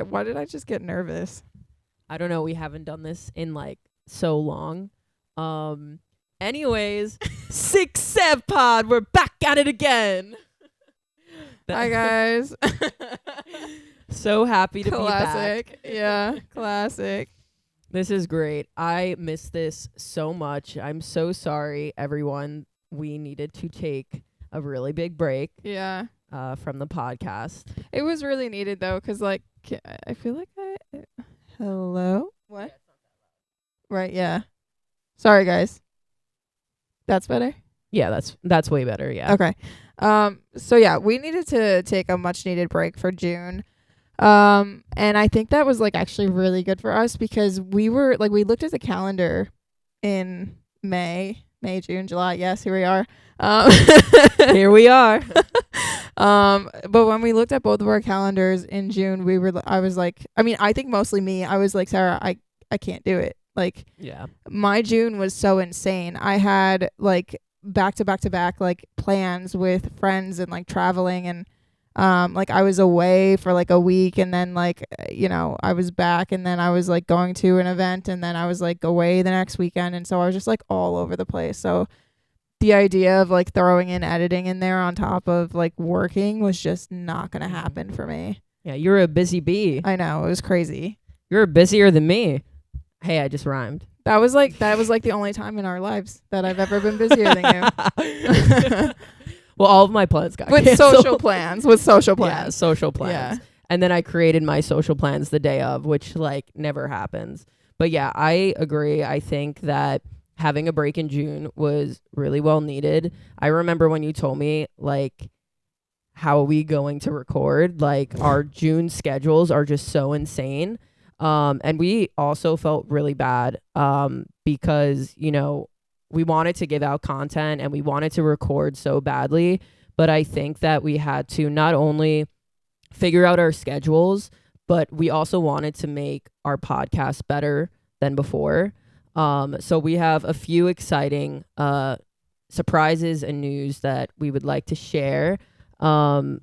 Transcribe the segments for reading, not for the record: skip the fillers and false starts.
Why did I just get nervous? I don't know. We haven't done this in like so long. Anyways, 6 pod. We're back at it again. Hi guys. So happy to be back. Classic. Yeah, classic. This is great. I miss this so much. I'm so sorry, everyone. We needed to take a really big break. Yeah. From the podcast. It was really needed though, cause like I feel like hello. What? Yeah, it's not that Right. Yeah. Sorry guys. That's better. Yeah, that's way better. Yeah. Okay. So yeah, we needed to take a much needed break for June. And I think that was like actually really good for us because we looked at the calendar in May, June, July. Yes, here we are. Here we are. But when we looked at both of our calendars in June, I was like, I mean, I think mostly me, I was like, Sarah, I can't do it. Like, yeah, my June was so insane. I had like back to back like plans with friends and like traveling, and like I was away for like a week, and then like I was back, and then I was like going to an event, and then I was like away the next weekend, and so I was just like all over the place. So the idea of like throwing in editing in there on top of like working was just not gonna happen for me. Yeah, you're a busy bee. I know, it was crazy. You're busier than me. Hey, I just rhymed. That was like the only time in our lives that I've ever been busier than you. Well, all of my plans got With canceled. social plans. Yeah, social plans. Yeah. And then I created my social plans the day of, which like never happens. But yeah, I agree. I think that having a break in June was really well needed. I remember when you told me like, how are we going to record? Like our June schedules are just so insane. And we also felt really bad because, we wanted to give out content and we wanted to record so badly. But I think that we had to not only figure out our schedules, but we also wanted to make our podcast better than before. So we have a few exciting surprises and news that we would like to share. So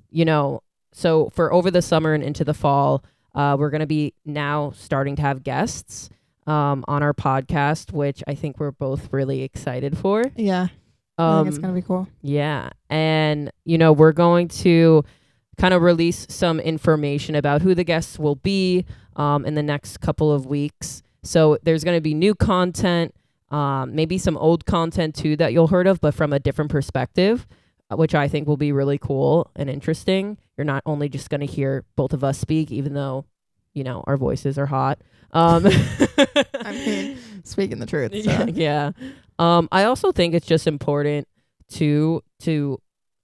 for over the summer and into the fall, we're going to be now starting to have guests on our podcast, which I think we're both really excited for. Yeah. I think it's going to be cool. Yeah. And, we're going to kind of release some information about who the guests will be in the next couple of weeks. So there's going to be new content, maybe some old content too that you'll heard of, but from a different perspective, which I think will be really cool and interesting. You're not only just going to hear both of us speak, even though, our voices are hot. I mean, speaking the truth. So. Yeah. I also think it's just important to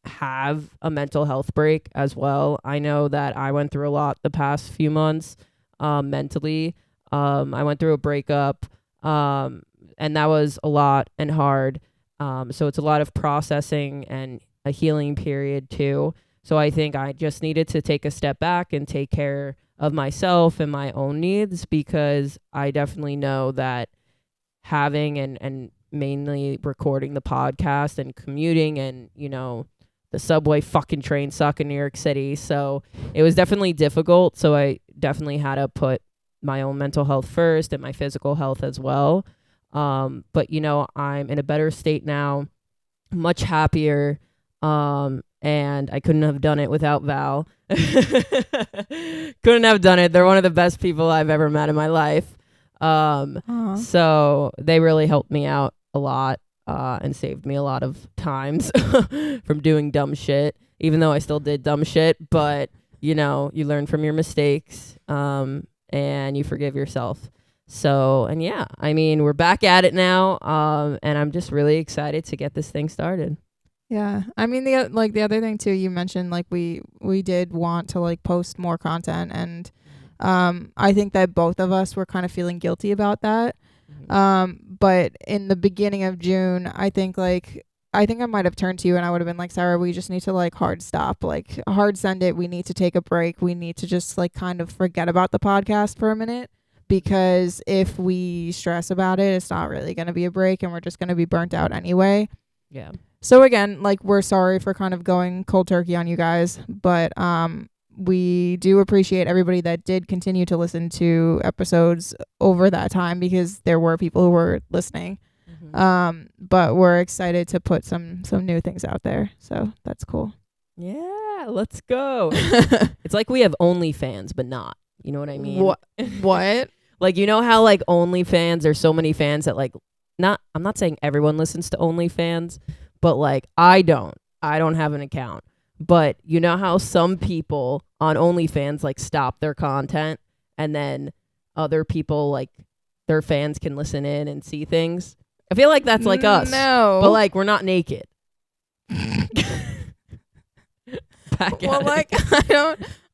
have a mental health break as well. I know that I went through a lot the past few months mentally. I went through a breakup, and that was a lot and hard. So it's a lot of processing and a healing period too. So I think I just needed to take a step back and take care of myself and my own needs, because I definitely know that having and mainly recording the podcast and commuting and, the subway fucking trains suck in New York City. So it was definitely difficult. So I definitely had to put my own mental health first and my physical health as well. But, I'm in a better state now, much happier. And I couldn't have done it without Val. Couldn't have done it. They're one of the best people I've ever met in my life. So they really helped me out a lot, and saved me a lot of times from doing dumb shit, even though I still did dumb shit. But, you learn from your mistakes, and you forgive yourself. So, and yeah, I mean, we're back at it now. And I'm just really excited to get this thing started. Yeah. I mean, the other thing too, you mentioned like we did want to like post more content, and I think that both of us were kind of feeling guilty about that. But in the beginning of June, I think I might have turned to you and I would have been like, Sarah, we just need to like hard stop, like hard send it. We need to take a break. We need to just like kind of forget about the podcast for a minute, because if we stress about it, it's not really going to be a break and we're just going to be burnt out anyway. Yeah. So again, like we're sorry for kind of going cold turkey on you guys, but we do appreciate everybody that did continue to listen to episodes over that time, because there were people who were listening. But we're excited to put some new things out there. So that's cool. Yeah, let's go. It's like we have OnlyFans, but not. You know what I mean? What? Like, you know how like OnlyFans, there's so many fans that like, I'm not saying everyone listens to OnlyFans, but like I don't have an account. But you know how some people on OnlyFans like stop their content, and then other people, like their fans, can listen in and see things? I feel like that's like us. No. But like we're not naked. Well, like I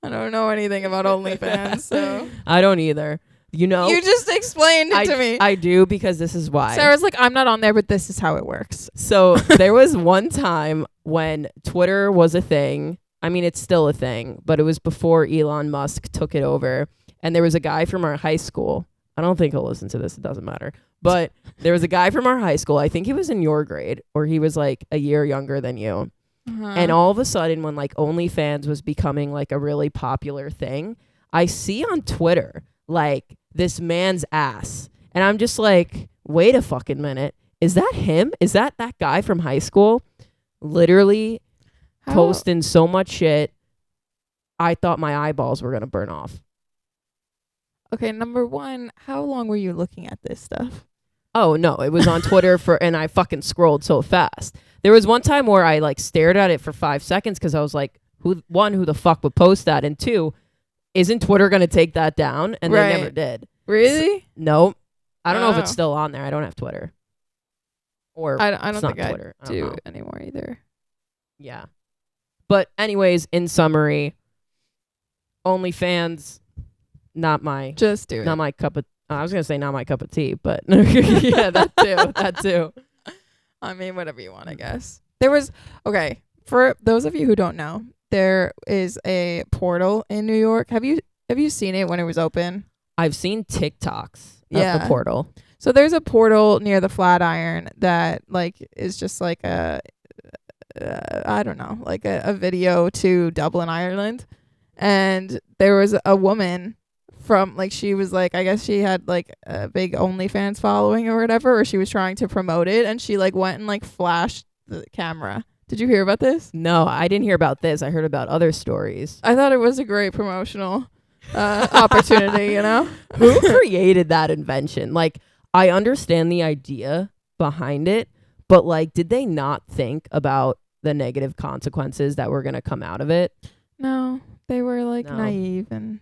don't know anything about OnlyFans, so I don't either. You know, you just explained it to me. I do, because this is why. Sarah's like, I'm not on there, but this is how it works. So there was one time when Twitter was a thing. I mean, it's still a thing, but it was before Elon Musk took it over. And there was a guy from our high school. I don't think he'll listen to this. It doesn't matter. But there was a guy from our high school. I think he was in your grade, or he was like a year younger than you. And all of a sudden, when like OnlyFans was becoming like a really popular thing, I see on Twitter like this man's ass, and I'm just like, wait a fucking minute, is that him? Is that guy from high school? Literally posting so much shit, I thought my eyeballs were gonna burn off. Okay, number one, how long were you looking at this stuff? Oh no, it was on Twitter and I fucking scrolled so fast. There was one time where I like stared at it for 5 seconds, because I was like, who the fuck would post that? And two, isn't Twitter going to take that down? And they never did. Really? Nope. I don't know if it's still on there. I don't have Twitter. Or I don't think Twitter. I do anymore either. Yeah. But anyways, in summary, OnlyFans, not my cup of, I was going to say not my cup of tea, but yeah, that too. I mean, whatever you want, I guess. Okay, for those of you who don't know, there is a portal in New York. Have you seen it when it was open? I've seen TikToks of the portal. So there's a portal near the Flatiron that like is just like I don't know, like a video to Dublin, Ireland. And there was a woman from like, she was like, I guess she had like a big OnlyFans following or whatever, or she was trying to promote it, and she like went and like flashed the camera. Did you hear about this? No, I didn't hear about this. I heard about other stories. I thought it was a great promotional opportunity, you know? Who created that invention? Like, I understand the idea behind it, but like, did they not think about the negative consequences that were going to come out of it? No, they were like naive and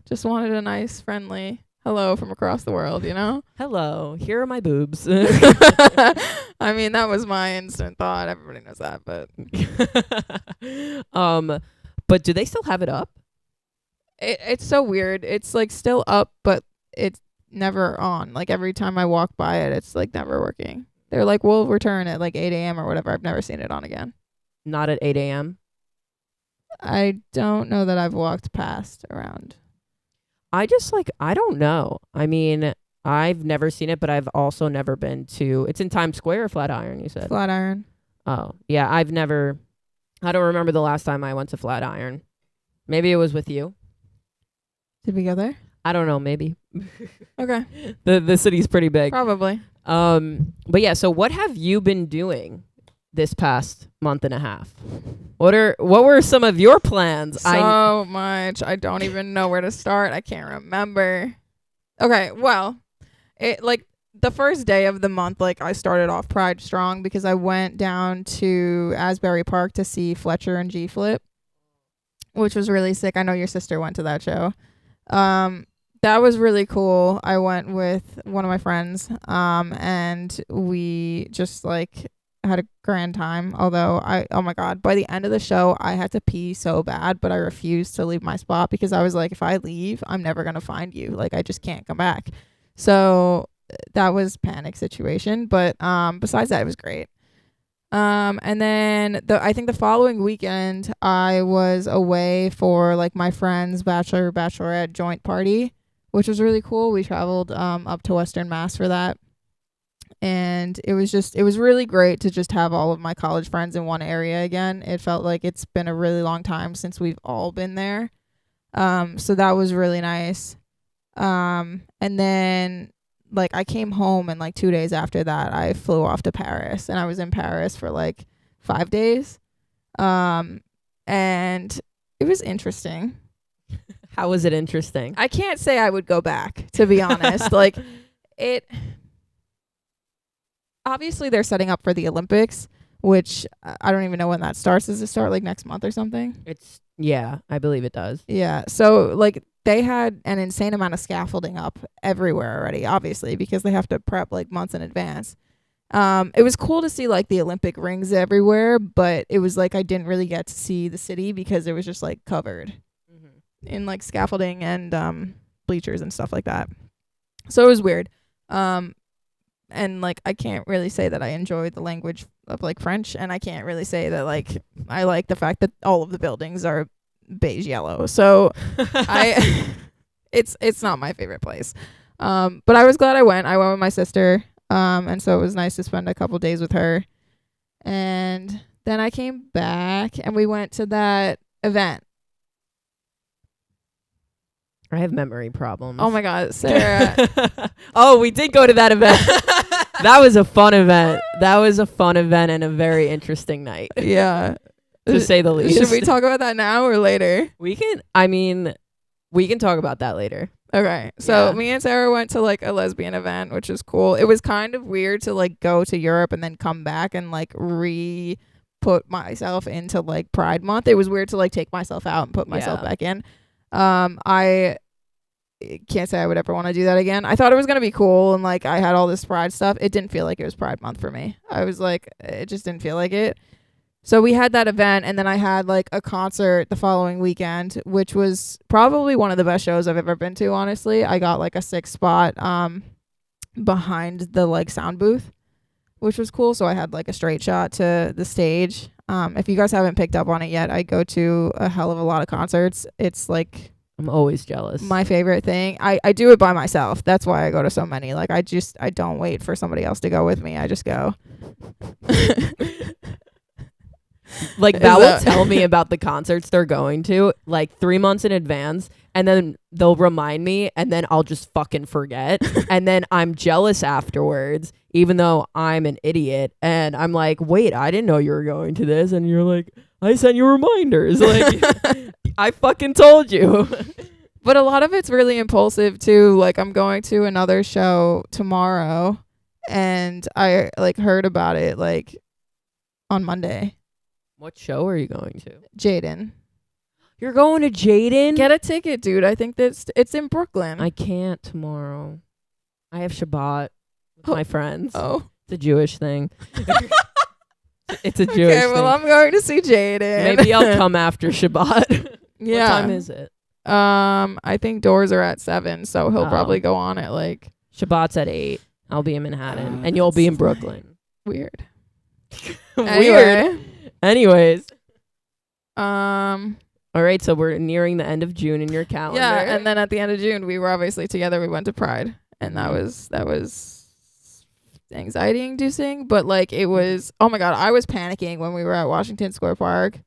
just wanted a nice, friendly hello from across the world, you know? Hello, here are my boobs. I mean, that was my instant thought. Everybody knows that, but but do they still have it up? It's so weird. It's like still up, but it's never on. Like every time I walk by it, it's like never working. They're like, we'll return at like 8 a.m. or whatever. I've never seen it on again. Not at 8 a.m.? I don't know that I've walked past around. I don't know. I mean, I've never seen it, but I've also never been to, it's in Times Square or Flatiron, you said? Flatiron. Oh, yeah. I don't remember the last time I went to Flatiron. Maybe it was with you. Did we go there? I don't know, maybe. Okay. The city's pretty big. Probably. But yeah, so what have you been doing this past month and a half? What were some of your plans? So much. I don't even know where to start. I can't remember. Okay, well, it like the first day of the month, like I started off Pride strong because I went down to Asbury Park to see Fletcher and G Flip, which was really sick. I know your sister went to that show. That was really cool. I went with one of my friends, and we just like had a grand time. Although oh my God, by the end of the show, I had to pee so bad, but I refused to leave my spot because I was like, if I leave, I'm never going to find you. Like, I just can't come back. So that was panic situation. But, besides that, it was great. And then I think the following weekend I was away for like my friend's bachelorette joint party, which was really cool. We traveled, up to Western Mass for that. And it was really great to just have all of my college friends in one area again. It felt like it's been a really long time since we've all been there. So that was really nice. And then like I came home, and like 2 days after that I flew off to Paris, and I was in Paris for like 5 days. And it was interesting. How was it interesting? I can't say I would go back, to be honest. Like it obviously they're setting up for the Olympics, which I don't even know when that starts. Does it start like next month or something? Yeah, I believe it does. Yeah. So like they had an insane amount of scaffolding up everywhere already, obviously, because they have to prep like months in advance. It was cool to see like the Olympic rings everywhere, but it was like I didn't really get to see the city because it was just like covered in like scaffolding and bleachers and stuff like that. So it was weird. And like I can't really say that I enjoy the language of like French, and I can't really say that like I like the fact that all of the buildings are beige yellow. So it's not my favorite place. But I was glad I went. I went with my sister. And so it was nice to spend a couple days with her. And then I came back and we went to that event. I have memory problems. Oh my God, Sarah. Oh, we did go to that event. That was a fun event. That was a fun event and a very interesting night. Yeah. To say the least. Should we talk about that now or later? We can talk about that later. Okay. So Yeah. me and Sarah went to like a lesbian event, which was cool. It was kind of weird to like go to Europe and then come back and like put myself into like Pride Month. It was weird to like take myself out and put myself back in. I can't say I would ever want to do that again. I thought it was going to be cool, and like I had all this Pride stuff. It didn't feel like it was Pride Month for me. I was like, it just didn't feel like it. So we had that event, and then I had like a concert the following weekend, which was probably one of the best shows I've ever been to, honestly. I got like a 6th spot behind the like sound booth, which was cool. So I had like a straight shot to the stage. If you guys haven't picked up on it yet, I go to a hell of a lot of concerts. It's like I'm always jealous. my favorite thing. I do it by myself. That's why I go to so many. Like I don't wait for somebody else to go with me. I just go. Like Val will tell me about the concerts they're going to like 3 months in advance, and then they'll remind me, and then I'll just fucking forget. And then I'm jealous afterwards, even though I'm an idiot. And I'm like, wait, I didn't know you were going to this. And you're like, I sent you reminders. Like, I fucking told you. But a lot of it's really impulsive too. Like I'm going to another show tomorrow, and I like heard about it like on Monday. What show are you going to? Jaden. You're going to Jaden? Get a ticket, dude. I think it's in Brooklyn. I can't tomorrow. I have Shabbat with my friends. Oh. It's a Jewish thing. It's a Jewish Okay, thing. well, I'm going to see Jaden. Maybe I'll come after Shabbat. Yeah. What time is it? I think doors are at 7, so he'll probably go on at like Shabbat's at 8. I'll be in Manhattan, and you'll be in Brooklyn. Weird. Weird. Anyways. All right, so we're nearing the end of June in your calendar. Yeah, and then at the end of June, we were obviously together. We went to Pride, and that was anxiety inducing, but like it was, oh my God, I was panicking when we were at Washington Square Park.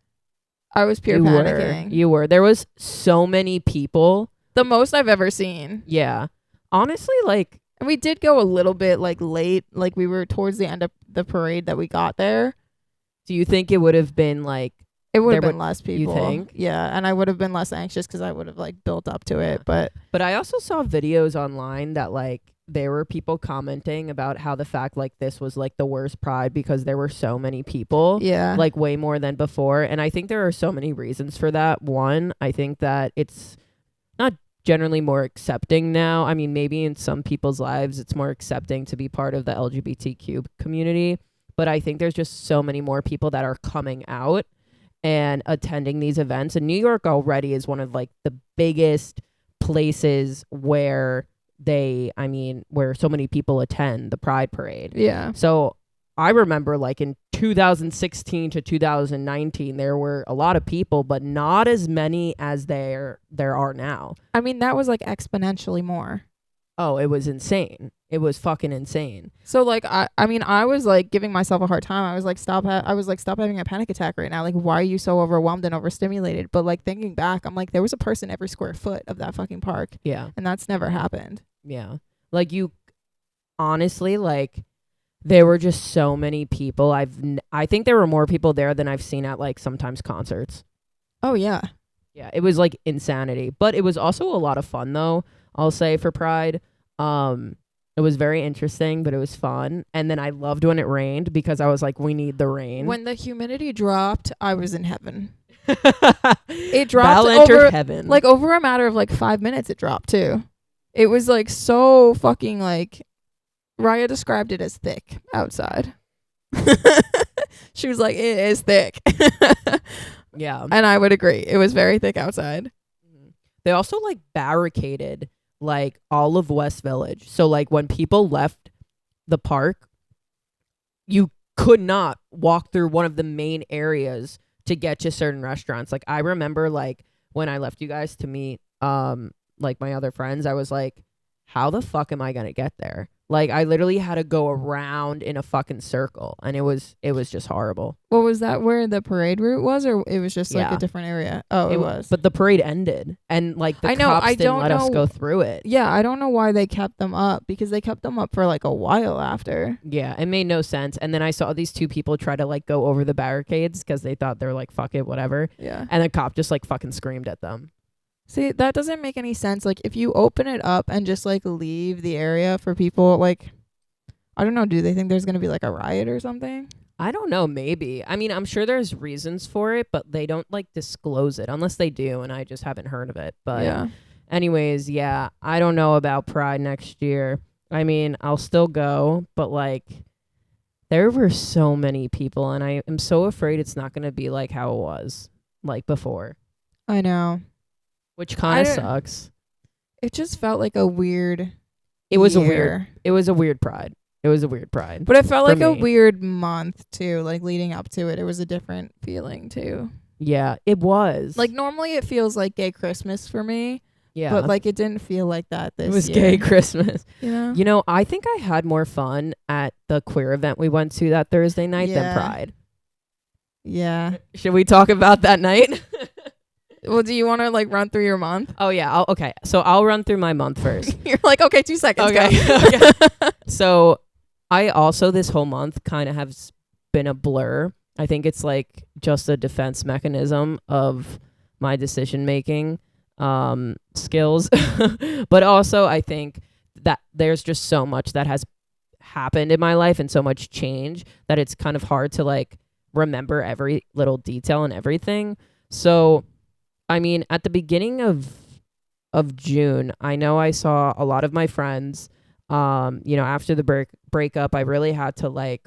I was pure panicking. You were. There was so many people. The most I've ever seen. Yeah. Honestly, like. And we did go a little bit like late. Like we were towards the end of the parade that we got there. Do you think it would have been like. It would have been less people. You think? Yeah. And I would have been less anxious because I would have like built up to it. But I also saw videos online that like there were people commenting about how the fact like this was like the worst Pride because there were so many people. Yeah. Like way more than before. And I think there are so many reasons for that. One, I think that it's not generally more accepting now. I mean, maybe in some people's lives it's more accepting to be part of the LGBTQ community. But I think there's just so many more people that are coming out and attending these events. And New York already is one of like the biggest places where where so many people attend the Pride Parade. Yeah. So I remember like in 2016 to 2019, there were a lot of people, but not as many as there are now. I mean, that was like exponentially more. Oh, it was insane. It was fucking insane. So like I mean I was like giving myself a hard time. I was like stop having a panic attack right now. Like why are you so overwhelmed and overstimulated? But like thinking back, I'm like there was a person every square foot of that fucking park. Yeah. And that's never happened. Yeah. Like you honestly, like there were just so many people. I think there were more people there than I've seen at like sometimes concerts. Oh yeah. Yeah, it was like insanity. But it was also a lot of fun though, I'll say, for Pride. It was very interesting, but it was fun. And then I loved when it rained because I was like, we need the rain. When the humidity dropped, I was in heaven. It dropped Val entered over heaven. like over a matter of like 5 minutes it dropped too. It was like so fucking like Raya described it as thick outside. She was like, it is thick. Yeah. And I would agree. It was very thick outside. They also like barricaded like all of West Village. So like when people left the park, you could not walk through one of the main areas to get to certain restaurants. Like I remember like when I left you guys to meet like my other friends, I was like, how the fuck am I gonna get there? Like I literally had to go around in a fucking circle, and it was just horrible. What was that? Where the parade route was, or it was just like Yeah. a different area? Oh, it was. But the parade ended, and like the cops didn't let us go through it. Yeah, I don't know why they kept them up, because they kept them up for like a while after. Yeah, it made no sense. And then I saw these two people try to like go over the barricades because they thought they were like, fuck it, whatever. Yeah. And the cop just like fucking screamed at them. See, that doesn't make any sense. Like if you open it up and just like leave the area for people, like I don't know, do they think there's going to be like a riot or something? I don't know, maybe. I mean, I'm sure there's reasons for it, but they don't like disclose it unless they do, and I just haven't heard of it. But yeah. Anyways, yeah, I don't know about Pride next year. I mean, I'll still go, but like there were so many people, and I am so afraid it's not going to be like how it was like before. I know. Which kind of sucks. It just felt like a weird It was year. a weird Pride. It was a weird Pride. But it felt like a me. weird month too, like leading up to it. It was a different feeling too. Yeah, it was. Like normally it feels like gay Christmas for me. Yeah. But like it didn't feel like that this year. It was gay Christmas. Yeah. You know, I think I had more fun at the queer event we went to that Thursday night than Pride. Yeah. Should we talk about that night? Well, do you want to like run through your month? Oh yeah. Okay. So I'll run through my month first. You're like, okay, 2 seconds. Okay. Go. Okay. So I also this whole month kind of has been a blur. I think it's like just a defense mechanism of my decision making skills. But also I think that there's just so much that has happened in my life and so much change that it's kind of hard to like remember every little detail and everything. So I mean, at the beginning of June, I know I saw a lot of my friends. You know, after the breakup, I really had to like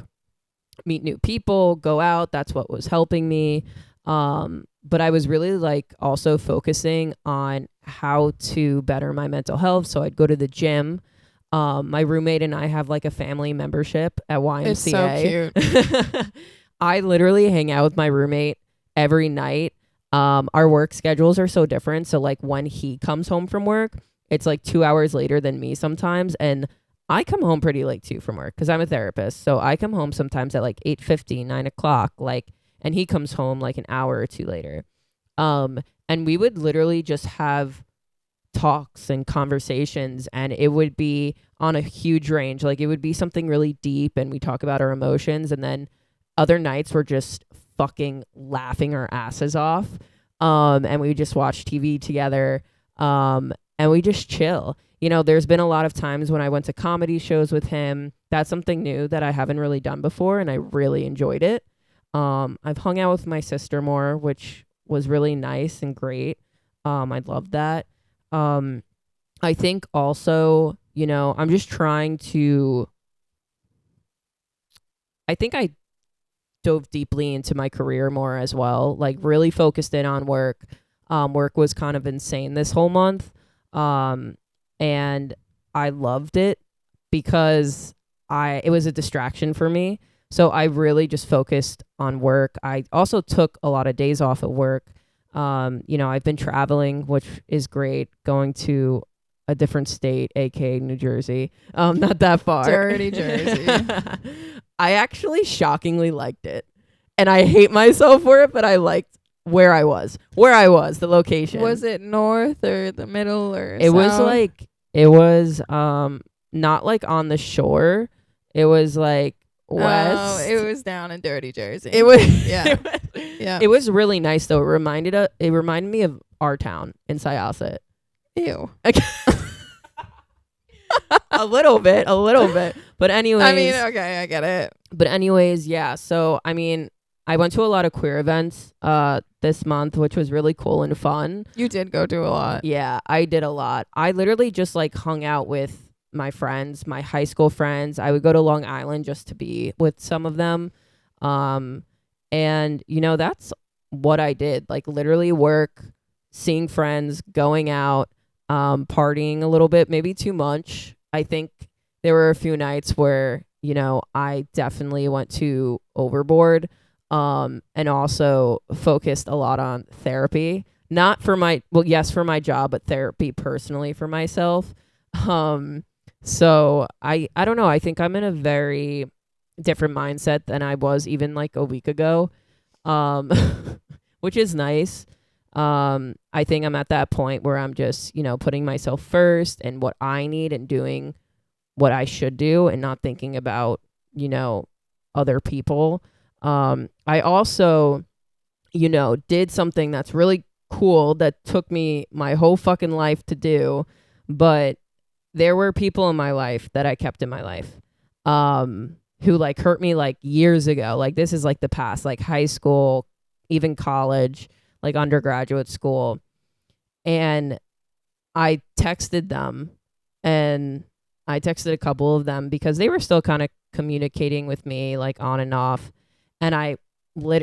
meet new people, go out. That's what was helping me. But I was really like also focusing on how to better my mental health. So I'd go to the gym. My roommate and I have like a family membership at YMCA. It's so cute. I literally hang out with my roommate every night. Our work schedules are so different. So like when he comes home from work, it's like 2 hours later than me sometimes. And I come home pretty late too from work because I'm a therapist. So I come home sometimes at like 8:50, 9 o'clock, like, and he comes home like an hour or two later. And we would literally just have talks and conversations, and it would be on a huge range. Like it would be something really deep, and we talk about our emotions, and then other nights we're just fucking laughing our asses off. And we just watch TV together. And we just chill. You know, there's been a lot of times when I went to comedy shows with him. That's something new that I haven't really done before, and I really enjoyed it. I've hung out with my sister more, which was really nice and great. I loved that. I think also, you know, I'm just trying to, I think I dove deeply into my career more as well, like really focused in on work. Work was kind of insane this whole month. And I loved it because it was a distraction for me. So I really just focused on work. I also took a lot of days off at work. You know, I've been traveling, which is great, going to a different state, aka New Jersey. Not that far. Dirty Jersey. I actually shockingly liked it. And I hate myself for it, but I liked where I was, the location. Was it north or the middle or It was south? like, it was not like on the shore. It was like west. Oh, it was down in Dirty Jersey. It was Yeah. It was really nice though. It reminded me of our town in Syosset. Ew. a little bit. But anyways, I mean, okay, I get it. But anyways, yeah. So I mean, I went to a lot of queer events this month, which was really cool and fun. You did go do a lot. Yeah, I did a lot. I literally just like hung out with my friends, my high school friends. I would go to Long Island just to be with some of them. And you know, that's what I did. Like literally work, seeing friends, going out, partying a little bit, maybe too much. I think there were a few nights where, you know, I definitely went too overboard. And also focused a lot on therapy, not for my, well, yes, for my job, but therapy personally for myself. So I don't know. I think I'm in a very different mindset than I was even like a week ago, which is nice. I think I'm at that point where I'm just, you know, putting myself first and what I need and doing what I should do and not thinking about, you know, other people. I also, you know, did something that's really cool that took me my whole fucking life to do, but there were people in my life that I kept in my life, who like hurt me like years ago. Like this is like the past, like high school, even college, like undergraduate school. And I texted them, and I texted a couple of them because they were still kind of communicating with me like on and off. And I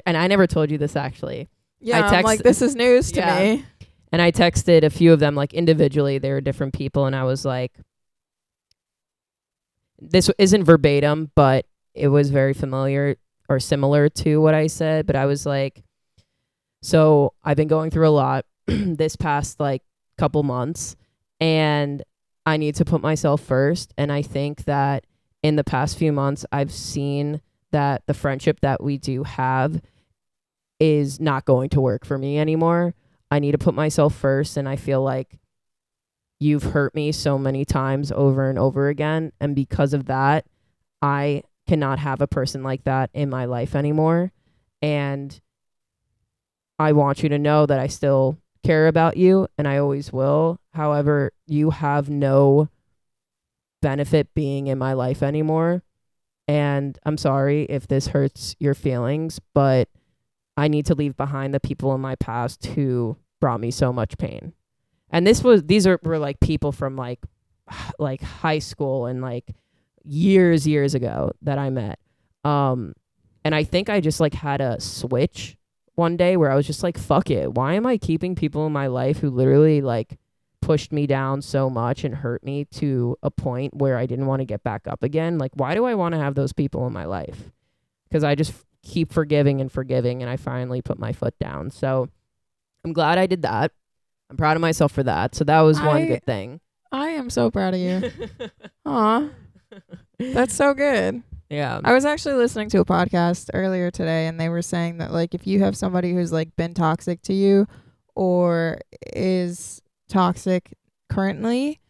never told you this actually. Yeah, I'm like, this is news to me. And I texted a few of them like individually. They were different people. And I was like, this isn't verbatim, but it was very familiar or similar to what I said. But I was like, so I've been going through a lot this past like couple months, and I need to put myself first. And I think that in the past few months, I've seen that the friendship that we do have is not going to work for me anymore. I need to put myself first. And I feel like you've hurt me so many times over and over again. And because of that, I cannot have a person like that in my life anymore. And I want you to know that I still care about you and I always will. However, you have no benefit being in my life anymore. And I'm sorry if this hurts your feelings, but I need to leave behind the people in my past who brought me so much pain. And these were like people from like high school and like years ago that I met. And I think I just like had a switch one day where I was just like, fuck it. Why am I keeping people in my life who literally like pushed me down so much and hurt me to a point where I didn't want to get back up again? Like, why do I want to have those people in my life? Because I just keep forgiving, and I finally put my foot down. So I'm glad I did that. I'm proud of myself for that. So that was one good thing. I am so proud of you. Aw. That's so good. Yeah. I was actually listening to a podcast earlier today, and they were saying that like if you have somebody who's like been toxic to you or is toxic currently,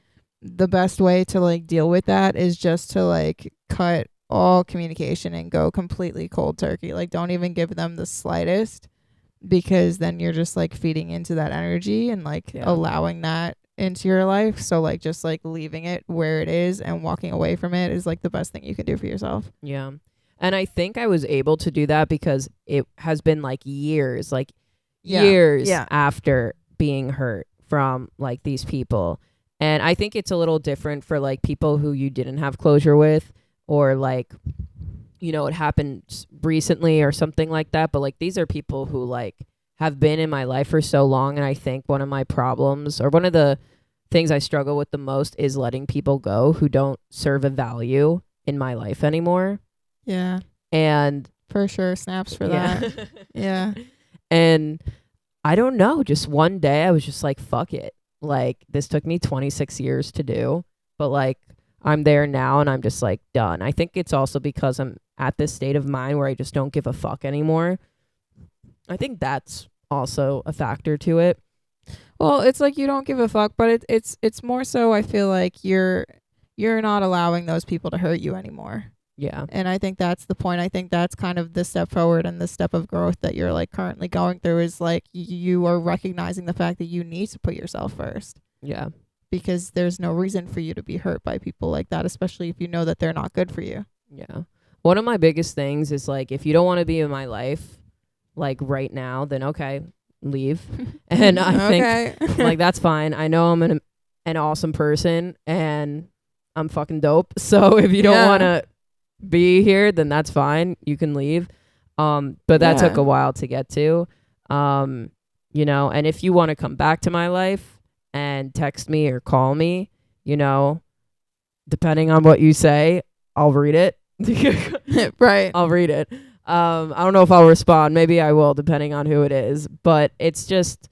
the best way to like deal with that is just to like cut all communication and go completely cold turkey. Like don't even give them the slightest, because then you're just like feeding into that energy and like allowing that into your life. So like just like leaving it where it is and walking away from it is like the best thing you can do for yourself. Yeah. And I think I was able to do that because it has been like years after being hurt from like these people. And I think it's a little different for like people who you didn't have closure with, or like, you know, it happened recently or something like that. But like these are people who like have been in my life for so long. And I think one of my problems, or one of the things I struggle with the most, is letting people go who don't serve a value in my life anymore. Yeah. And for sure, snaps for that. Yeah. And I don't know, just one day I was just like, fuck it. Like, this took me 26 years to do, but like I'm there now and I'm just like done. I think it's also because I'm at this state of mind where I just don't give a fuck anymore. I think that's also a factor to it. Well, it's like you don't give a fuck, but it's more so I feel like you're not allowing those people to hurt you anymore. Yeah. And I think that's the point. I think that's kind of the step forward and the step of growth that you're like currently going through is like you are recognizing the fact that you need to put yourself first. Yeah. Because there's no reason for you to be hurt by people like that, especially if you know that they're not good for you. Yeah. One of my biggest things is like, if you don't want to be in my life like right now, then okay, leave. And I think like that's fine. I know I'm an awesome person and I'm fucking dope. So if you don't want to be here, then that's fine. You can leave. But that took a while to get to. You know, and if you want to come back to my life and text me or call me, you know, depending on what you say, I'll read it. Right. I'll read it. I don't know if I'll respond. Maybe I will, depending on who it is. But it's just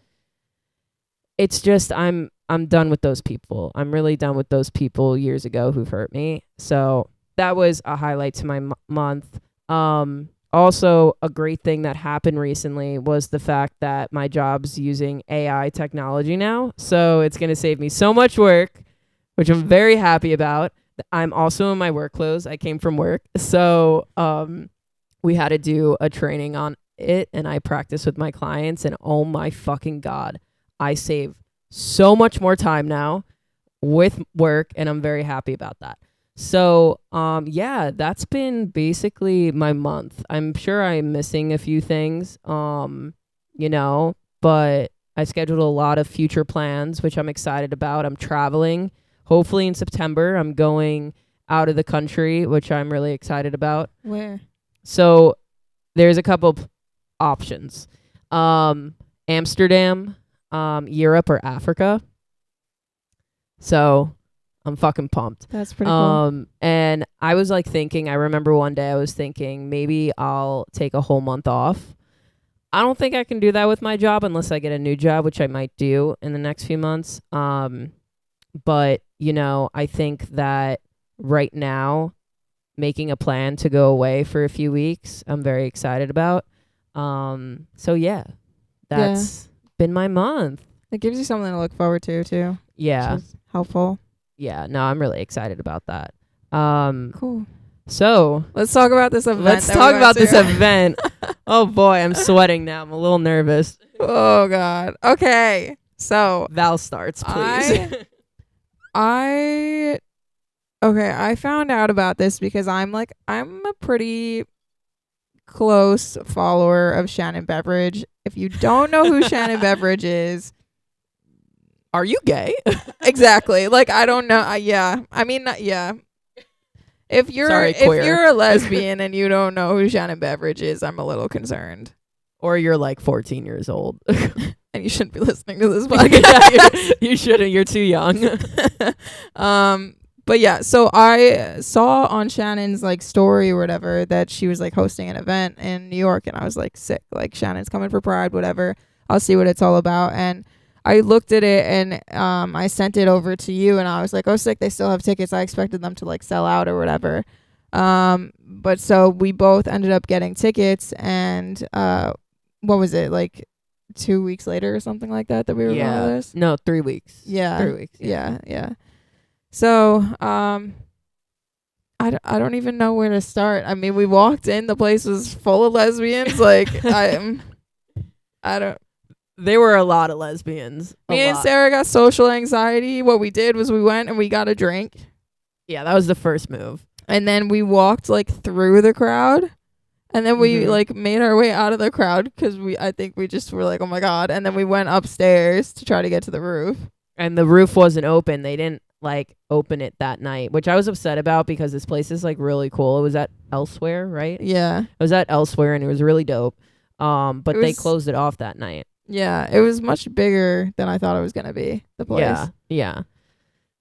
I'm done with those people. I'm really done with those people years ago who've hurt me. So that was a highlight to my month. Also, a great thing that happened recently was the fact that my job's using AI technology now. So it's going to save me so much work, which I'm very happy about. I'm also in my work clothes. I came from work. So we had to do a training on it, and I practiced with my clients. And oh my fucking God, I save so much more time now with work, and I'm very happy about that. So, yeah, that's been basically my month. I'm sure I'm missing a few things, you know, but I scheduled a lot of future plans, which I'm excited about. I'm traveling. Hopefully in September, I'm going out of the country, which I'm really excited about. Where? So there's a couple options. Amsterdam, Europe, or Africa. So I'm fucking pumped. That's pretty cool. And I was like thinking, I remember one day I was thinking maybe I'll take a whole month off. I don't think I can do that with my job unless I get a new job, which I might do in the next few months. But, you know, I think that right now making a plan to go away for a few weeks, I'm very excited about. So yeah, that's been my month. It gives you something to look forward to too. Yeah. Which is helpful. Yeah, no, I'm really excited about that. Cool. So let's talk about this event. Let's talk about this event. Oh boy, I'm sweating now. I'm a little nervous. Oh God. Okay. So Val starts, please. I found out about this because I'm a pretty close follower of Shannon Beveridge. If you don't know who Shannon Beveridge is, are you gay? Exactly. Like, I don't know. Yeah. I mean, yeah. If you're a lesbian and you don't know who Shannon Beveridge is, I'm a little concerned. Or you're like 14 years old. And you shouldn't be listening to this podcast. You shouldn't. You're too young. But yeah, so I saw on Shannon's like story or whatever that she was like hosting an event in New York, and I was like, sick. Like, Shannon's coming for Pride, whatever. I'll see what it's all about. And I looked at it and I sent it over to you, and I was like, oh, sick, they still have tickets. I expected them to like sell out or whatever. But so we both ended up getting tickets, and what was it, like 2 weeks later or something like that we were going to this? No, 3 weeks. Yeah. 3 weeks. Yeah. So I don't even know where to start. I mean, we walked in, the place was full of lesbians. Like, I don't. There were a lot of lesbians. Me and Sarah got social anxiety. What we did was we went and we got a drink. Yeah, that was the first move. And then we walked like through the crowd. And then we like made our way out of the crowd because I think we just were like, oh my God. And then we went upstairs to try to get to the roof. And the roof wasn't open. They didn't like open it that night, which I was upset about because this place is like really cool. It was at Elsewhere, right? Yeah. It was at Elsewhere and it was really dope. But they closed it off that night. Yeah, it was much bigger than I thought it was gonna be, the place. Yeah.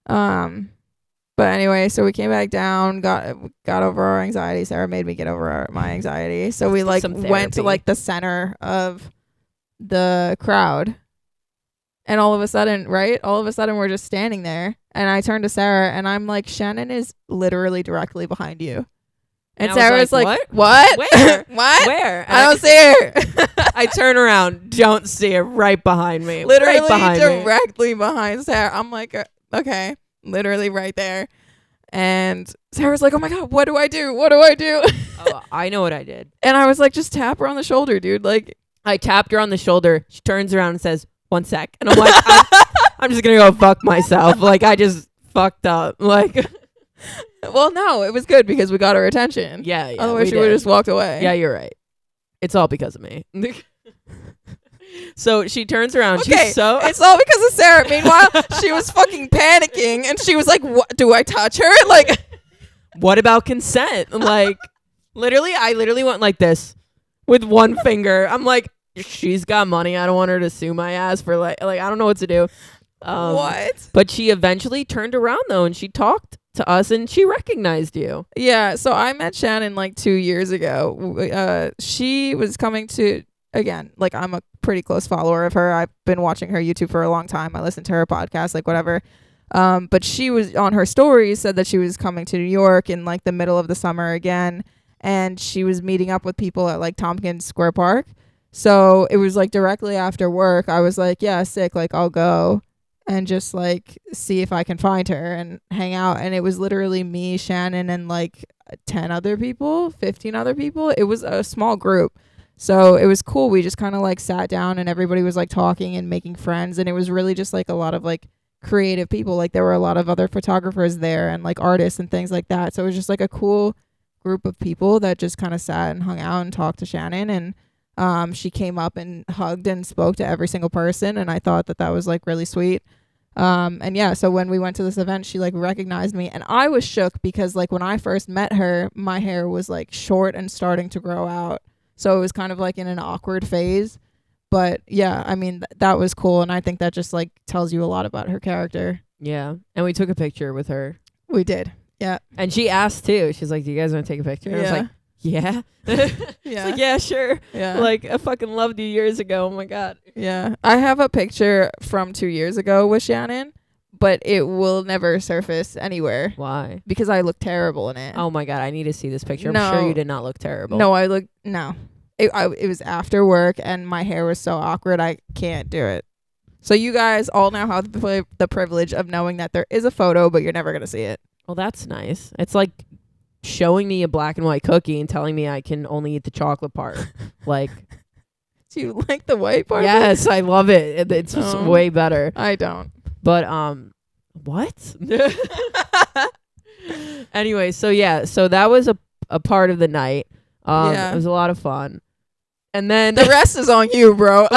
But anyway, so we came back down, got over our anxiety. Sarah made me get over my anxiety. So we like went to like the center of the crowd. And all of a sudden, we're just standing there. And I turn to Sarah and I'm like, Shannon is literally directly behind you. And I was Sarah's like, what? Where? What? Where? I don't see her. I turn around, don't see her, right behind me. Literally right behind me. directly behind Sarah. I'm like, okay, literally right there. And Sarah's like, oh my God, what do I do? What do I do? Oh, I know what I did. And I was like, just tap her on the shoulder, dude. Like, I tapped her on the shoulder. She turns around and says, 1 sec. And I'm like, I'm just going to go fuck myself. Like, I just fucked up. Like, well, no, it was good because we got her attention. yeah. Otherwise, she would have just walked away. Yeah, you're right. It's all because of me. So she turns around. Okay, She's so. it's all because of Sarah. Meanwhile, she was fucking panicking, and she was like, "What? Do I touch her?" Like, what about consent? Like, I literally went like this with one finger. I'm like, she's got money. I don't want her to sue my ass for like I don't know what to do. what? But she eventually turned around though, and she talked to us, and she recognized you. Yeah. So I met Shannon like 2 years ago. She was coming to. Again, like I'm a pretty close follower of her. I've been watching her YouTube for a long time. I listen to her podcast, like whatever. But she was on her stories said that she was coming to New York in like the middle of the summer again. And she was meeting up with people at like Tompkins Square Park. So it was like directly after work. I was like, yeah, sick. Like I'll go and just like see if I can find her and hang out. And it was literally me, Shannon, and like 10 other people, 15 other people. It was a small group. So it was cool. We just kind of like sat down and everybody was like talking and making friends. And it was really just like a lot of like creative people. Like there were a lot of other photographers there and like artists and things like that. So it was just like a cool group of people that just kind of sat and hung out and talked to Shannon. And she came up and hugged and spoke to every single person. And I thought that was like really sweet. And yeah, so when we went to this event, she like recognized me and I was shook because like when I first met her, my hair was like short and starting to grow out. So it was kind of like in an awkward phase. But yeah, I mean, that was cool. And I think that just like tells you a lot about her character. Yeah. And we took a picture with her. We did. Yeah. And she asked too. She's like, do you guys want to take a picture? And I was like, yeah. Yeah. Like, yeah, sure. Yeah. Like, I fucking loved you years ago. Oh my God. Yeah. I have a picture from 2 years ago with Shannon, but it will never surface anywhere. Why? Because I look terrible in it. Oh my God. I need to see this picture. No. I'm sure you did not look terrible. No, no. It was after work and my hair was so awkward. I can't do it. So you guys all now have the privilege of knowing that there is a photo, but you're never going to see it. Well, that's nice. It's like showing me a black and white cookie and telling me I can only eat the chocolate part. Like, do you like the white part? Yes, I love it. It's just way better. I don't. But what? Anyway, so yeah, so that was a part of the night. It was a lot of fun. And then the rest is on you, bro.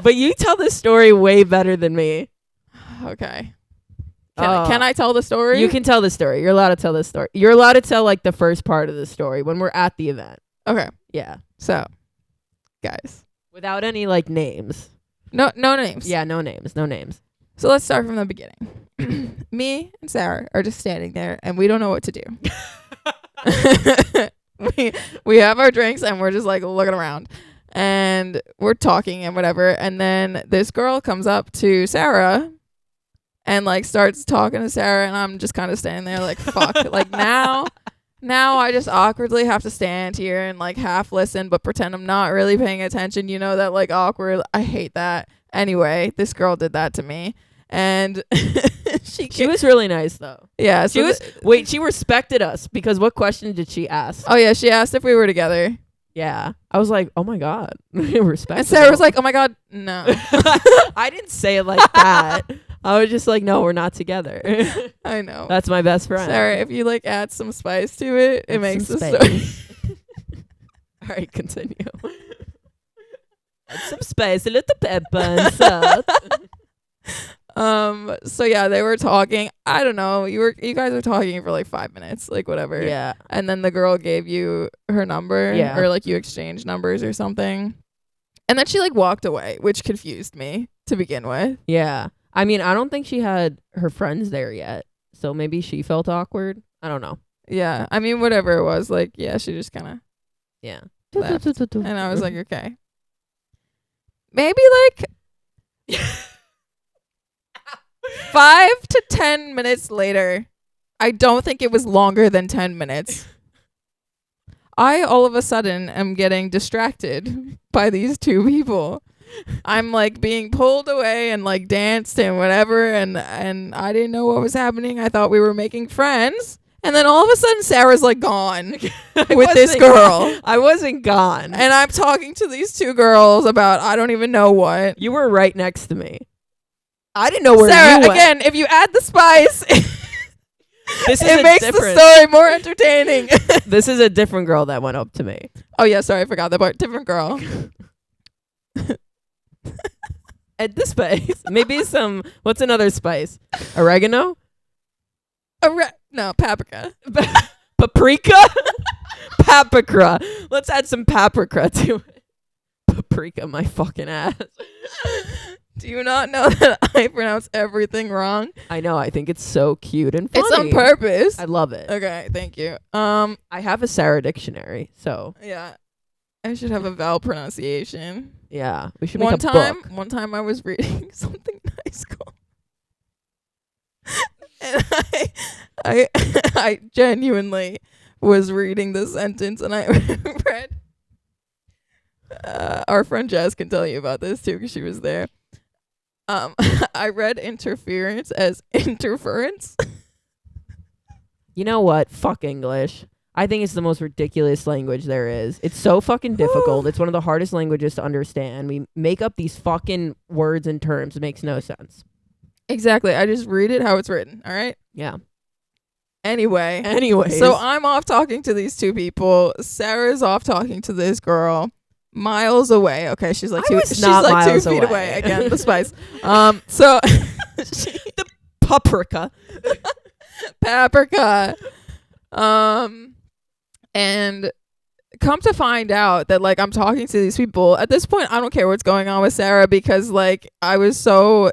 But you tell this story way better than me. Okay. Can I tell the story? You can tell the story. You're allowed to tell the story. You're allowed to tell like the first part of the story when we're at the event. Okay. Yeah. So, guys, without any like names. No names. Yeah, no names. No names. So let's start from the beginning. Me and Sarah are just standing there and we don't know what to do. we have our drinks and we're just like looking around and we're talking and whatever. And then this girl comes up to Sarah and like starts talking to Sarah and I'm just kind of standing there like, fuck. Like now I just awkwardly have to stand here and like half listen but pretend I'm not really paying attention. You know, that like awkward. I hate that. Anyway, this girl did that to me. And she was really nice though. Yeah. So she respected us because what question did she ask? Oh yeah, she asked if we were together. Yeah. I was like, oh my God. Respect. And Sarah was like, oh my God, no. I didn't say it like that. I was just like, no, we're not together. I know. That's my best friend. Sarah, if you like add some spice to it, it makes the story. All right, continue. Add some spice, a little pepper and salt. So yeah, they were talking. I don't know. You guys were talking for like 5 minutes, like whatever. Yeah. And then the girl gave you her number. Yeah. Or like you exchanged numbers or something. And then she like walked away, which confused me to begin with. Yeah. I mean, I don't think she had her friends there yet. So maybe she felt awkward. I don't know. Yeah. I mean, whatever it was, like, yeah, she just kind of left. And I was like, okay. Maybe like 5 to 10 minutes later, I don't think it was longer than 10 minutes. I all of a sudden am getting distracted by these two people. I'm like being pulled away and like danced and whatever, and I didn't know what was happening. I thought we were making friends, and then all of a sudden Sarah's like gone with this girl. I wasn't gone. And I'm talking to these two girls about I don't even know what. You were right next to me. I didn't know where Sarah, you went. again, if you add the spice, it makes the story more entertaining. This is a different girl that went up to me. Oh yeah, sorry, I forgot that part. Different girl. Add the spice. Maybe some. What's another spice? Oregano? No, paprika. Paprika? Paprika. Let's add some paprika to it. Paprika, my fucking ass. Do you not know that I pronounce everything wrong? I know. I think it's so cute and funny. It's on purpose. I love it. Okay, thank you. I have a Sarah dictionary, so Yeah, I should have a vowel pronunciation. yeah, we should make a book. One time I was reading something in high school, and I genuinely was reading the sentence, and I read. Our friend Jazz can tell you about this too, because she was there. I read interference as interference. You know what? Fuck English. I think it's the most ridiculous language there is. It's so fucking difficult. It's one of the hardest languages to understand. We make up these fucking words and terms. It makes no sense. Exactly. I just read it how it's written. All right. Yeah. Anyway. So I'm off talking to these two people. Sarah's off talking to this girl. Miles away. Okay, she's like 2 feet away. Again, the spice. So The paprika. paprika. And come to find out that like I'm talking to these people. At this point, I don't care what's going on with Sarah, because like I was so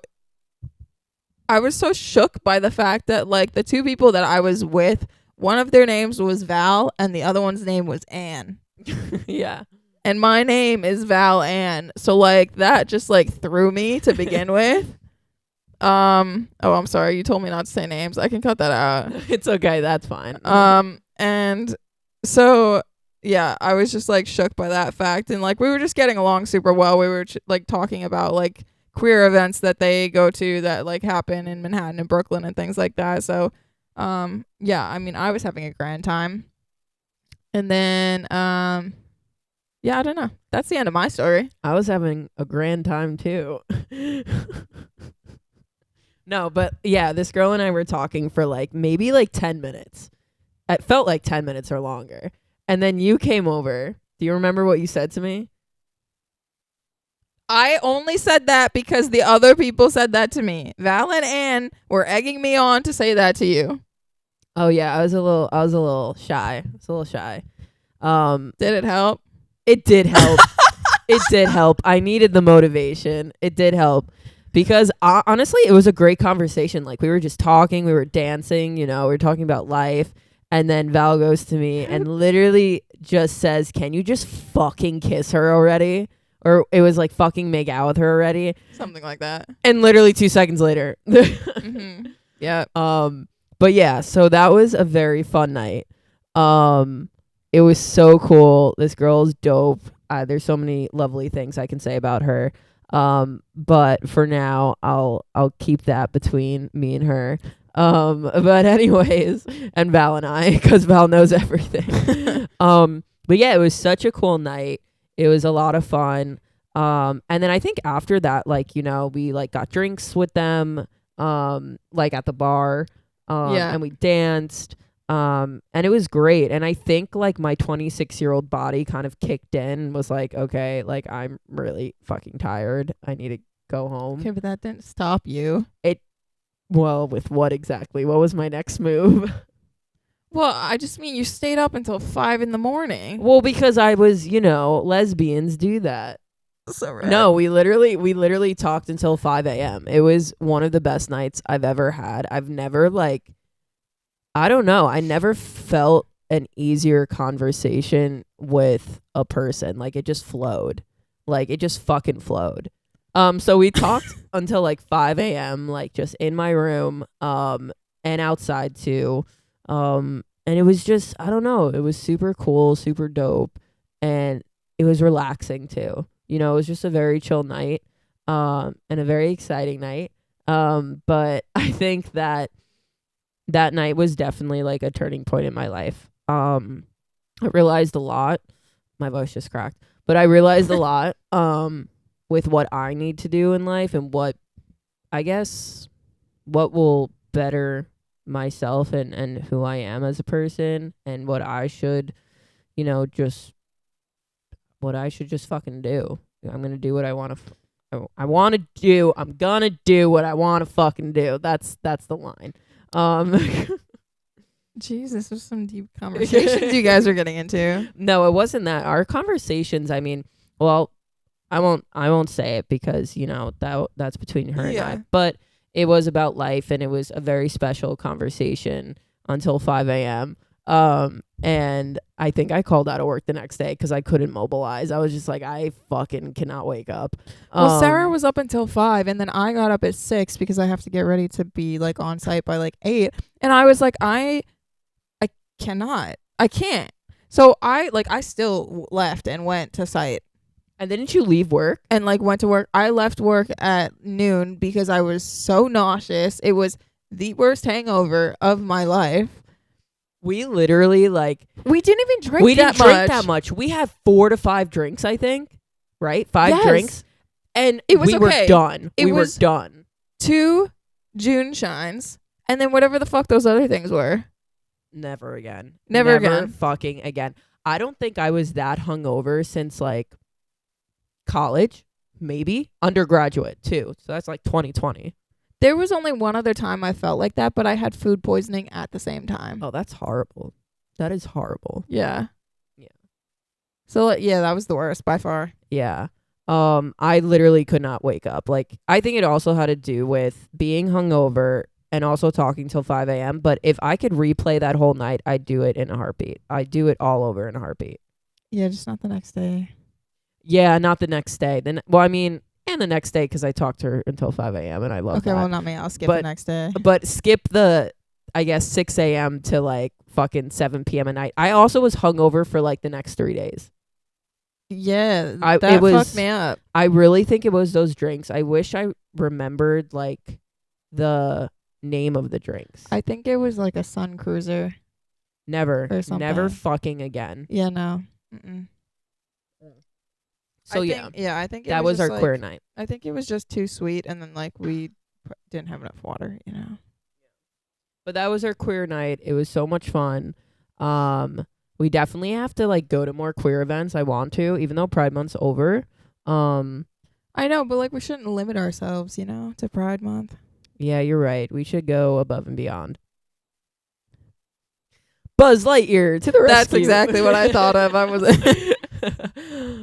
shook by the fact that like the two people that I was with, one of their names was Val and the other one's name was Anne. Yeah. And my name is Val Ann. So like that just like threw me to begin with. Oh, I'm sorry. You told me not to say names. I can cut that out. It's okay. That's fine. And so yeah, I was just like shook by that fact, and like we were just getting along super well. We were like talking about like queer events that they go to that like happen in Manhattan and Brooklyn and things like that. So yeah, I mean, I was having a grand time. And then yeah, I don't know. That's the end of my story. I was having a grand time too. No, but yeah, this girl and I were talking for like maybe like 10 minutes. It felt like 10 minutes or longer. And then you came over. Do you remember what you said to me? I only said that because the other people said that to me. Val and Ann were egging me on to say that to you. Oh yeah, I was a little shy. Did it help? It did help. It did help. I needed the motivation. It did help. Because honestly, it was a great conversation. Like, we were just talking, we were dancing, we were talking about life. And then Val goes to me and literally just says, "Can you just fucking kiss her already?" Or it was like, "Fucking make out with her already." Something like that. And literally 2 seconds later. Mm-hmm. Yeah. But yeah, so that was a very fun night. It was so cool. This girl's dope. There's so many lovely things I can say about her. But for now, I'll keep that between me and her. But anyways, and Val and I, because Val knows everything. But yeah, it was such a cool night. It was a lot of fun. And then I think after that, like, we like got drinks with them, like at the bar, and we danced. And it was great. And I think like my 26-year-old body kind of kicked in and was like, okay, like I'm really fucking tired. I need to go home. Okay, but that didn't stop you. Well, with what exactly? What was my next move? Well, I just mean you stayed up until 5 a.m. Well, because I was, lesbians do that. So rad. No, we literally talked until 5 a.m. It was one of the best nights I've ever had. I've never I don't know. I never felt an easier conversation with a person. Like, it just flowed. Like, it just fucking flowed. So we talked until like 5 a.m. like just in my room and outside too. And it was just, I don't know, it was super cool, super dope, and it was relaxing too. You know, it was just a very chill night and a very exciting night. But I think that that night was definitely like a turning point in my life. I realized a lot. My voice just cracked. But I realized a lot with what I need to do in life and what I guess what will better myself and who I am as a person and what I should, you know, just what I should just fucking do. I'm going to do what I want to I want to do. I'm going to do what I want to fucking do. That's the line. Jesus, there's some deep conversations you guys are getting into. No, it wasn't that. Our conversations, I mean, well, I won't say it because, you know, that's between her and I. But it was about life, and it was a very special conversation until 5 a.m. And I think I called out of work the next day because I couldn't mobilize. I was just like, I fucking cannot wake up. Well, Sarah was up until 5, and then I got up at 6 because I have to get ready to be like on site by like 8. And I was like, I can't. So I still left and went to site. And didn't you leave work? And like went to work. I left work at noon because I was so nauseous. It was the worst hangover of my life. We literally we didn't even drink that much. We had 4 to 5 drinks, I think. Right? 5 drinks. And it was we were done. We were done. 2 June shines and then whatever the fuck those other things were. Never again. Never again. Fucking again. I don't think I was that hungover since like college, maybe undergraduate too. So that's like 2020. There was only one other time I felt like that, but I had food poisoning at the same time. Oh, that's horrible. That is horrible. Yeah. So yeah, that was the worst by far. Yeah. I literally could not wake up. Like, I think it also had to do with being hungover and also talking till 5 a.m. But if I could replay that whole night, I'd do it in a heartbeat. I'd do it all over in a heartbeat. Yeah, just not the next day. Yeah, not the next day. And the next day because I talked to her until 5 a.m. and I love that. Okay, well, not me. I'll skip the next day. But skip the, I guess, 6 a.m. to like fucking 7 p.m. at night. I also was hungover for like the next 3 days. Yeah, that fucked me up. I really think it was those drinks. I wish I remembered like the name of the drinks. I think it was like a Sun Cruiser. Never. Or something. Never fucking again. Yeah, no. Mm-mm. So I think that was our queer night. I think it was just too sweet, and then like we didn't have enough water, you know. But that was our queer night. It was so much fun. We definitely have to like go to more queer events. I want to, even though Pride Month's over. I know, but like we shouldn't limit ourselves, you know, to Pride Month. Yeah, you're right. We should go above and beyond. Buzz Lightyear to the rescue. That's exactly what I thought of. I was.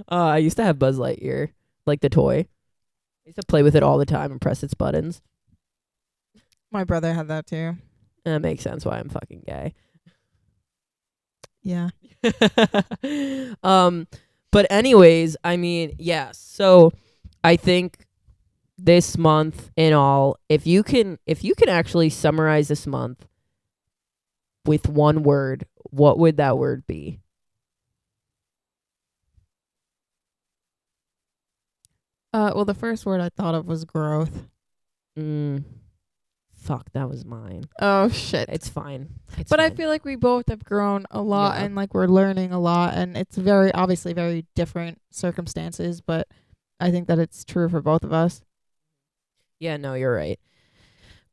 I used to have Buzz Lightyear, like the toy. I used to play with it all the time and press its buttons. My brother had that too. That makes sense why I'm fucking gay. Yeah. But anyways, I mean, yeah. So I think this month in all, if you can actually summarize this month with one word, what would that word be? Well, the first word I thought of was growth. Fuck, that was mine. Oh shit. It's fine. But I feel like we both have grown a lot, and like we're learning a lot, and it's very obviously very different circumstances, but I think that it's true for both of us. Yeah, no, you're right.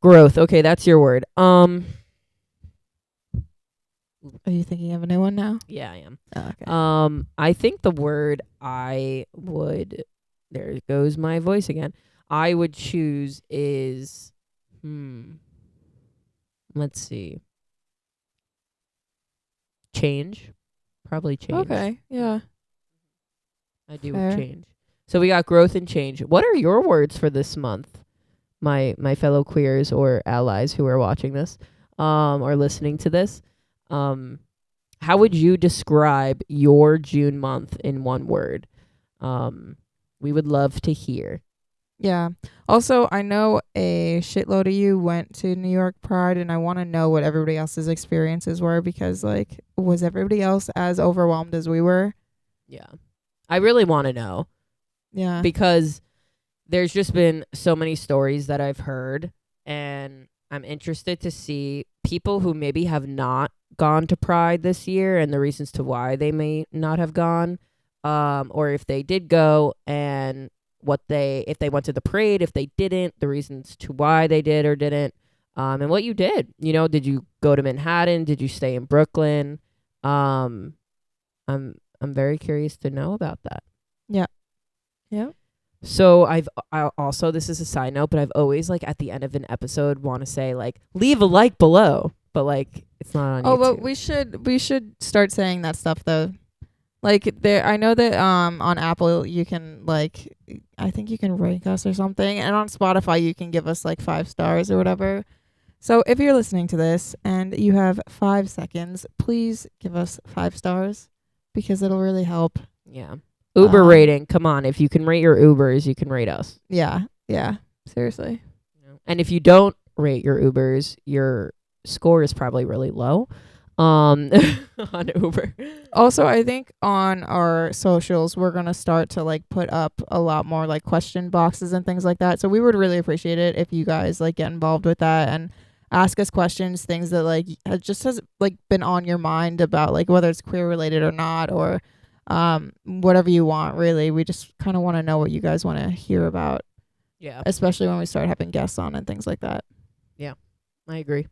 Growth. Okay, that's your word. Are you thinking of a new one now? Yeah, I am. Oh, okay. I think the word there goes my voice again. I would choose is let's see. Change. Probably change. Okay, yeah. I do with change. So we got growth and change. What are your words for this month? My fellow queers or allies who are watching this, or listening to this. How would you describe your June month in one word? We would love to hear. Yeah. Also, I know a shitload of you went to New York Pride, and I want to know what everybody else's experiences were because, like, was everybody else as overwhelmed as we were? Yeah. I really want to know Yeah. because there's just been so many stories that I've heard, and I'm interested to see people who maybe have not gone to Pride this year and the reasons to why they may not have gone, or if they did go and if they went to the parade, if they didn't, the reasons to why they did or didn't, and what you did. Did you go to Manhattan? Did you stay in Brooklyn? Um, I'm very curious to know about that. Yeah. Yeah. So I also, this is a side note, but I've always, like, at the end of an episode want to say, like, leave a like below, but, like, it's not on Oh, YouTube. but we should start saying that stuff though. Like I know that on Apple you can, like, I think you can rank us or something, and on Spotify you can give us like 5 stars or whatever. So if you're listening to this and you have 5 seconds, please give us 5 stars because it'll really help. Yeah. Uber rating. Come on. If you can rate your Ubers, you can rate us. Yeah. Yeah. Seriously. And if you don't rate your Ubers, your score is probably really low on Uber. Also, I think on our socials, we're going to start to, like, put up a lot more, like, question boxes and things like that. So we would really appreciate it if you guys, like, get involved with that and ask us questions, things that, like, has like been on your mind about, like, whether it's queer related or not, or whatever you want, really. We just kind of want to know what you guys want to hear about. Yeah. Especially when we start having guests on and things like that. Yeah. I agree.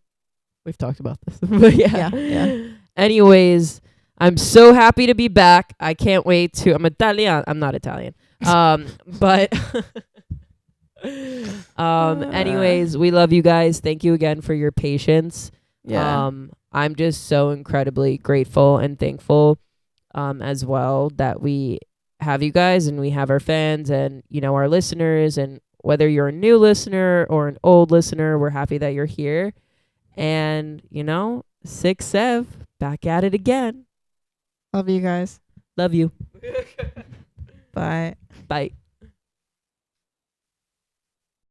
We've talked about this. But Yeah. Anyways, I'm so happy to be back. I can't wait to. I'm Italian. I'm not Italian. But anyways, we love you guys. Thank you again for your patience. Yeah. I'm just so incredibly grateful and thankful as well that we have you guys and we have our fans and our listeners, and whether you're a new listener or an old listener, we're happy that you're here. And 6-7 back at it again. Love you guys. Love you. Bye. Bye.